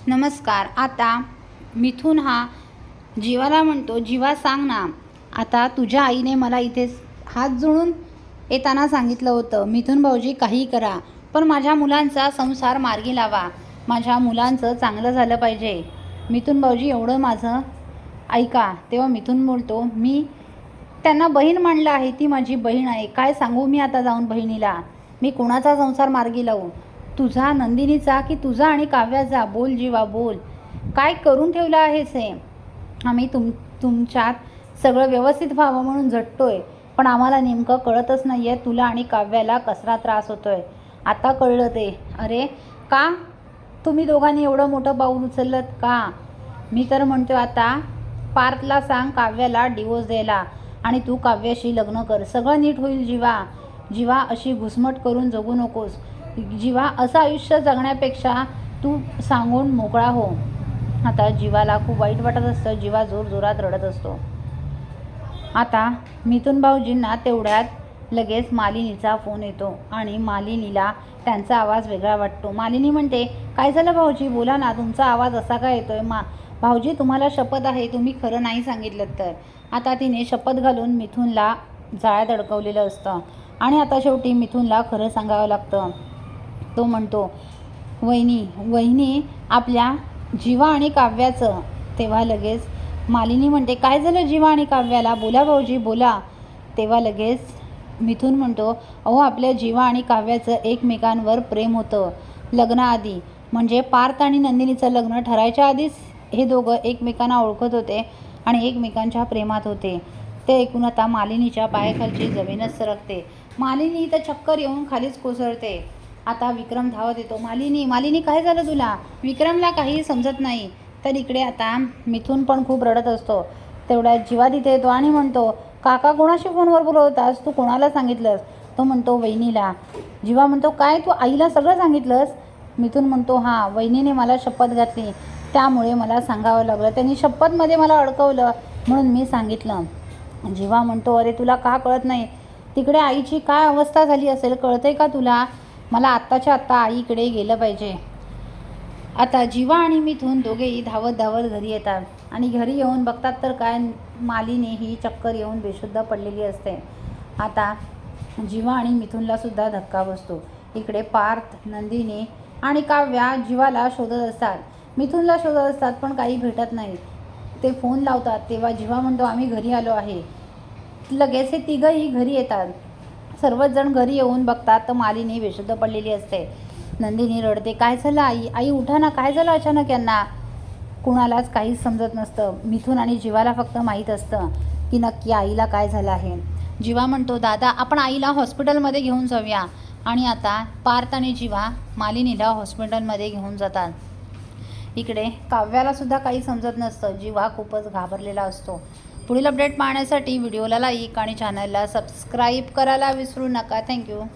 नमस्कार. आता मिथुन हा जीवाला म्हणतो, जीवा सांग ना, आता तुझ्या आईने मला इथे हात जोडून येताना सांगितलं होतं, मिथुन भाऊजी काही करा, पण माझ्या मुलांचा संसार मार्गी लावा, माझ्या मुलांचं चांगलं झालं पाहिजे. मिथुन भाऊजी एवढं माझं ऐका. तेव्हा मिथुन बोलतो, मी त्यांना बहीण मानलं आहे, ती माझी बहीण आहे, काय सांगू मी आता जाऊन बहिणीला, मी कोणाचा संसार मार्गी लावू, तुझा नंदिनीचा की तुझा आणि काव्याचा, बोल जीवा बोल, काय करून ठेवलं आहेस हे. आम्ही तुमच्यात सगळं व्यवस्थित व्हावं म्हणून झटतोय, पण आम्हाला नेमकं कळतच नाही आहे तुला आणि काव्याला कसला त्रास होतोय. आता कळलं ते. अरे का तुम्ही दोघांनी एवढं मोठं पाऊल उचललं का. मी तर म्हणतो आता पार्थला सांग काव्याला डिवोर्स द्यायला आणि तू काव्याशी लग्न कर, सगळं नीट होईल जीवा. जीवा अशी घुसमट करून जगू नकोस जीवा, असं आयुष्य जगण्यापेक्षा तू सांगून मोकळा हो. आता जीवाला खूप वाईट वाटत असतं, जीवा जोरजोरात रडत असतो. आता मिथुन भाऊजींना तेवढ्यात लगेच मालिनीचा फोन येतो आणि मालिनीला त्यांचा आवाज वेगळा वाटतो. मालिनी म्हणते, काय झालं भाऊजी, बोला ना, तुमचा आवाज असा काय येतोय. भाऊजी तुम्हाला शपथ आहे, तुम्ही खरं नाही सांगितलं तर. आता तिने शपथ घालून मिथुनला जाळ्यात अडकवलेलं असतं आणि आता शेवटी मिथुनला खरं सांगावं लागतं. तो म्हणतो, वहिनी आपल्या जीवा आणि काव्याचं. तेव्हा लगेच मालिनी म्हणते, काय झालं जीवा आणि काव्याला, बोला भाऊजी बोला. तेव्हा लगेच मिथुन म्हणतो, अहो आपल्या जीवा आणि काव्याचं एकमेकांवर प्रेम होतं लग्नाआधी, म्हणजे पार्थ आणि नंदिनीचं लग्न ठरायच्या आधीच हे दोघं एकमेकांना ओळखत होते आणि एकमेकांच्या प्रेमात होते. ते ऐकून आता मालिनीच्या पायाखालची जमीनच सरकते. मालिनी तर चक्कर येऊन खालीच कोसळते. आता विक्रम धावत येतो. मालिनी काय झालं तुला. विक्रमला काही समजत नाही. तर इकडे आता मिथुन पण खूप रडत असतो. तेवढ्यात जीवा तिथे येतो आणि म्हणतो, काका कोणाशी फोनवर बोलत होतास, तू कोणाला सांगितलंस. तो म्हणतो, वहिनीला. जीवा म्हणतो, काय तू आईला सगळं सांगितलंस. मिथुन म्हणतो, हां, वहिनीने मला शपथ घातली त्यामुळे मला सांगावं लागलं, त्यांनी शपथमध्ये मला अडकवलं म्हणून मी सांगितलं. जीवा म्हणतो, अरे तुला का कळत नाही, तिकडे आईची काय अवस्था झाली असेल, कळतंय का तुला. मला आत्ताच्या आत्ता आईकडे गेलं पाहिजे. आता जीवा आणि मिथुन दोघेही धावत धावत घरी येतात आणि घरी येऊन बघतात तर काय, मालिनी ही चक्कर येऊन बेशुद्ध पडलेली असते. आता जीवा आणि मिथुनला सुद्धा धक्का बसतो. इकडे पार्थ, नंदिनी आणि काव्या जीवाला शोधत असतात, मिथुनला शोधत असतात, पण काही भेटत नाही. ते फोन लावतात तेव्हा जीवा म्हणतो, आम्ही घरी आलो आहे. लगेच हे तिघंही घरी येतात. सर्वच जण घरी येऊन बघतात तर मालिनी बेशुद्ध पडलेली असते. नंदिनी रडते, काय झालं आई उठा ना, काय झालं अचानक यांना. कुणालाच काहीच समजत नसतं. मिथुन आणि जीवाला फक्त माहीत असतं की नक्की आईला काय झालं आहे. जीवा म्हणतो, दादा आपण आईला हॉस्पिटलमध्ये घेऊन जाऊया. आणि आता पार्थ आणि जीवा मालिनीला हॉस्पिटलमध्ये घेऊन जातात. इकडे काव्याला सुद्धा काही समजत नसतं. जीवा खूपच घाबरलेला असतो. पुढील अपडेट पाहण्यासाठी व्हिडिओला लाईक आणि चॅनलला सबस्क्राईब करायला विसरू नका. थँक्यू.